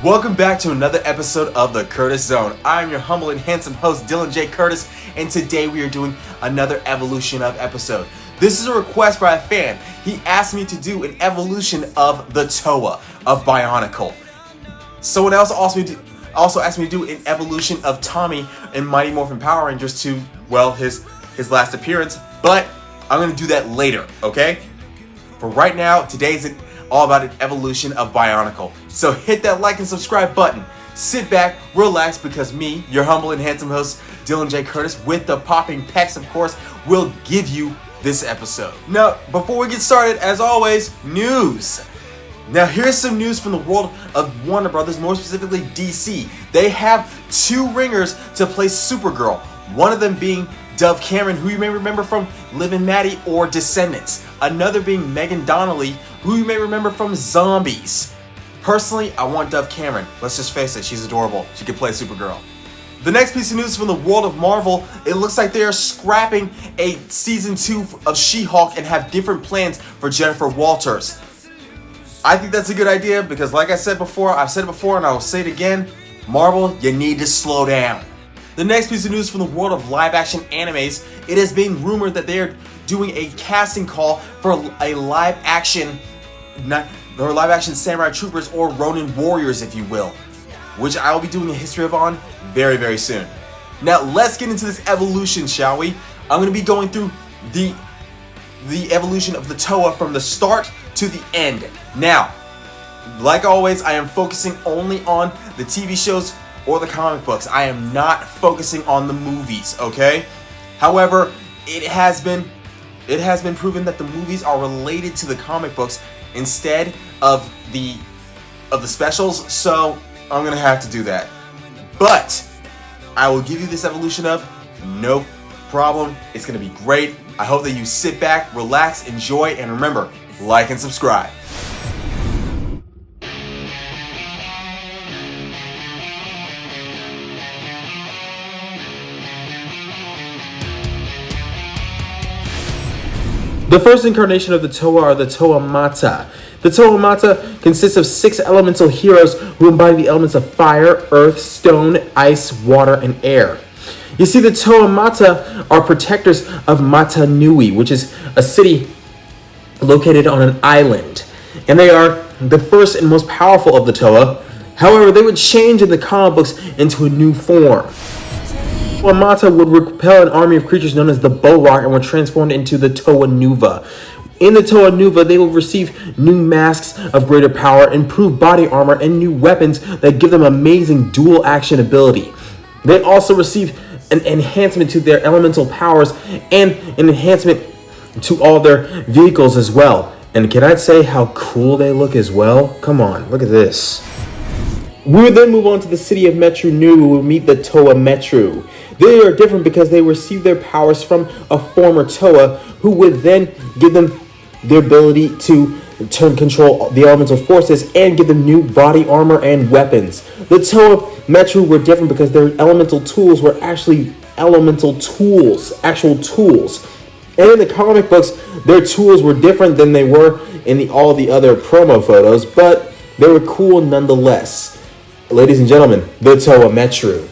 Welcome back to another episode of the Curtis Zone. I'm your humble and handsome host, Dylan J. Curtis, and today we are doing another Evolution of episode. This is a request by a fan. He asked me to do an evolution of the Toa, of Bionicle. Someone else also asked me to do an evolution of Tommy in Mighty Morphin Power Rangers to, well, his last appearance, but I'm going to do that later, okay? For right now, today's all about an evolution of Bionicle. So hit that like and subscribe button. Sit back, relax, because me, your humble and handsome host, Dylan J. Curtis, with the popping pecs, of course, will give you this episode. Now, before we get started, as always, news. Now, here's some news from the world of Warner Brothers, more specifically DC. They have two ringers to play Supergirl, one of them being Dove Cameron, who you may remember from Liv and Maddie or Descendants. Another being Megan Donnelly, who you may remember from Zombies. Personally, I want Dove Cameron. Let's just face it, she's adorable. She can play Supergirl. The next piece of news from the world of Marvel, it looks like they are scrapping a season 2 of She-Hulk and have different plans for Jennifer Walters. I think that's a good idea because, like I've said it before and I will say it again, Marvel, you need to slow down. The next piece of news from the world of live-action animes, it has been rumored that they are doing a casting call for a live-action Samurai Troopers or Ronin Warriors, if you will, which I will be doing a history of on very, very soon. Now, let's get into this evolution, shall we? I'm going to be going through the evolution of the Toa from the start to the end. Now, like always, I am focusing only on the TV shows or the comic books. I am not focusing on the movies, okay? However, it has been proven that the movies are related to the comic books instead of the specials, so I'm gonna have to do that. But I will give you this evolution of no problem. It's gonna be great. I hope that you sit back, relax, enjoy, and remember, like and subscribe. The first incarnation of the Toa are the Toa Mata. The Toa Mata consists of 6 elemental heroes who embody the elements of fire, earth, stone, ice, water, and air. You see, the Toa Mata are protectors of Mata Nui, which is a city located on an island. And they are the first and most powerful of the Toa. However, they would change in the comic books into a new form. Toa Mata would repel an army of creatures known as the Bolar and were transformed into the Toa Nuva. In the Toa Nuva, they will receive new masks of greater power, improved body armor, and new weapons that give them amazing dual action ability. They also receive an enhancement to their elemental powers and an enhancement to all their vehicles as well. And can I say how cool they look as well? Come on, look at this. We would then move on to the city of Metru Nu, where we will meet the Toa Metru. They are different because they receive their powers from a former Toa, who would then give them the ability to control the elemental forces and give them new body armor and weapons. The Toa Metru were different because their elemental tools were actually elemental tools, actual tools. And in the comic books, their tools were different than they were in all the other promo photos, but they were cool nonetheless. Ladies and gentlemen, the Toa Metru.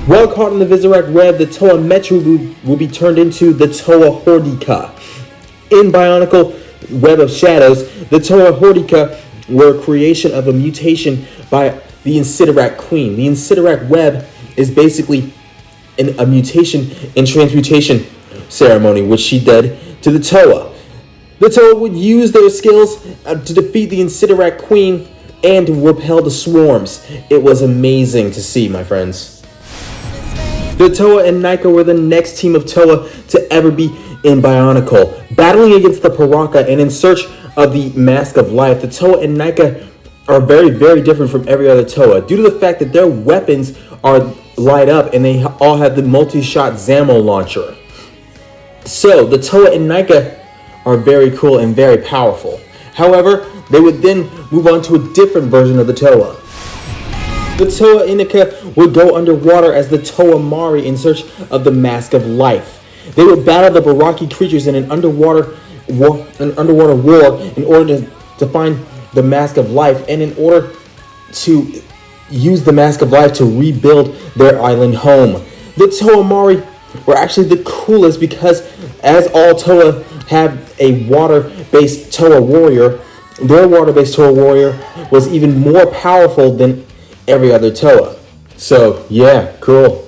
While caught in the Vizirac web, the Toa Metru will be turned into the Toa Hordeca. In Bionicle Web of Shadows, the Toa Hordeca were a creation of a mutation by the Incineroar Queen. The Incineroar web is basically a mutation and transmutation ceremony, which she did to the Toa. The Toa would use their skills to defeat the Incineroar Queen and repel the swarms. It was amazing to see, my friends. The Toa and Nika were the next team of Toa to ever be in Bionicle. Battling against the Paraka and in search of the Mask of Life, the Toa and Nika are very, very different from every other Toa due to the fact that their weapons are light up and they all have the multi-shot Zamo launcher. So the Toa and Nika are very cool and very powerful. However, they would then move on to a different version of the Toa. The Toa Inika would go underwater as the Toa Mari in search of the Mask of Life. They would battle the Baraki creatures in an underwater war in order to find the Mask of Life, and in order to use the Mask of Life to rebuild their island home. The Toa Mari were actually the coolest because, as all Toa have a water-based Toa warrior, their water-based Toa warrior was even more powerful than every other Toa. So, yeah, cool.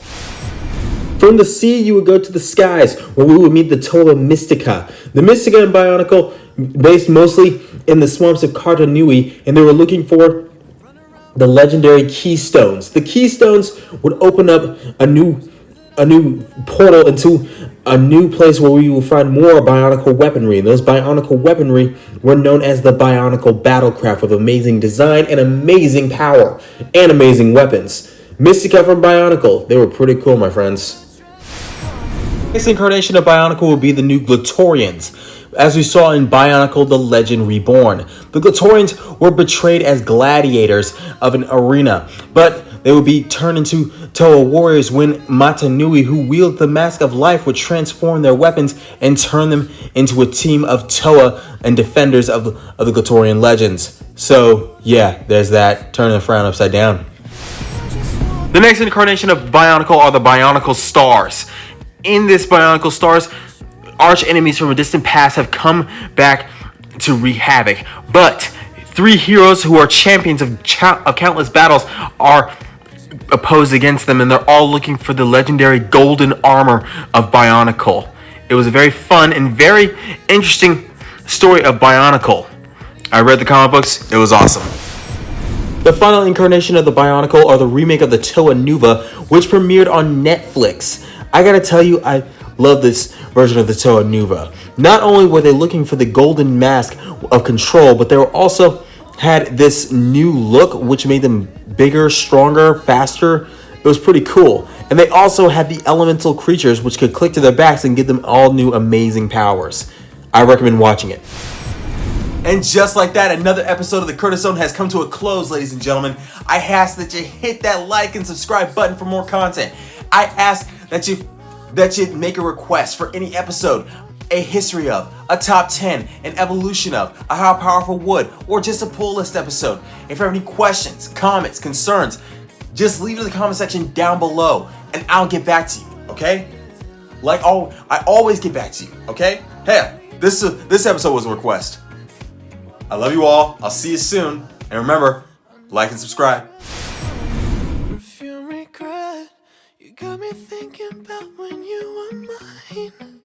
From the sea, you would go to the skies, where we would meet the Toa Mystica. The Mystica and Bionicle, based mostly in the swamps of Karta Nui, and they were looking for the legendary Keystones. The Keystones would open up a new portal into a new place where we will find more Bionicle weaponry. And those Bionicle weaponry were known as the Bionicle Battlecraft, with amazing design and amazing power and amazing weapons. Mystica from Bionicle, they were pretty cool, my friends. Next incarnation of Bionicle will be the new Glatorians, as we saw in Bionicle The Legend Reborn. The Glatorians were betrayed as gladiators of an arena, but they would be turned into Toa warriors when Mata Nui, who wields the Mask of Life, would transform their weapons and turn them into a team of Toa and defenders of the Glatorian legends. So yeah, there's that. Turn the frown upside down. The next incarnation of Bionicle are the Bionicle Stars. In this Bionicle Stars, arch enemies from a distant past have come back to wreak havoc. But 3 heroes who are champions of countless battles are opposed against them, and they're all looking for the legendary golden armor of Bionicle. It was a very fun and very interesting story of Bionicle. I read the comic books. It was awesome. The final incarnation of the Bionicle are the remake of the Toa Nuva, which premiered on Netflix. I gotta tell you, I love this version of the Toa Nuva. Not only were they looking for the golden mask of control, but they were also had this new look which made them bigger, stronger, faster. It was pretty cool. And they also had the elemental creatures which could click to their backs and give them all new amazing powers. I recommend watching it. And just like that, another episode of the Curtis Zone has come to a close, ladies and gentlemen. I ask that you hit that like and subscribe button for more content. I ask that you make a request for any episode, a history of, a top 10, an evolution of, a how powerful would, or just a pull list episode. If you have any questions, comments, concerns, just leave it in the comment section down below and I'll get back to you, okay? I always get back to you, okay? Hey, this episode was a request. I love you all. I'll see you soon. And remember, like and subscribe. If you regret, you got me thinking about when you were mine.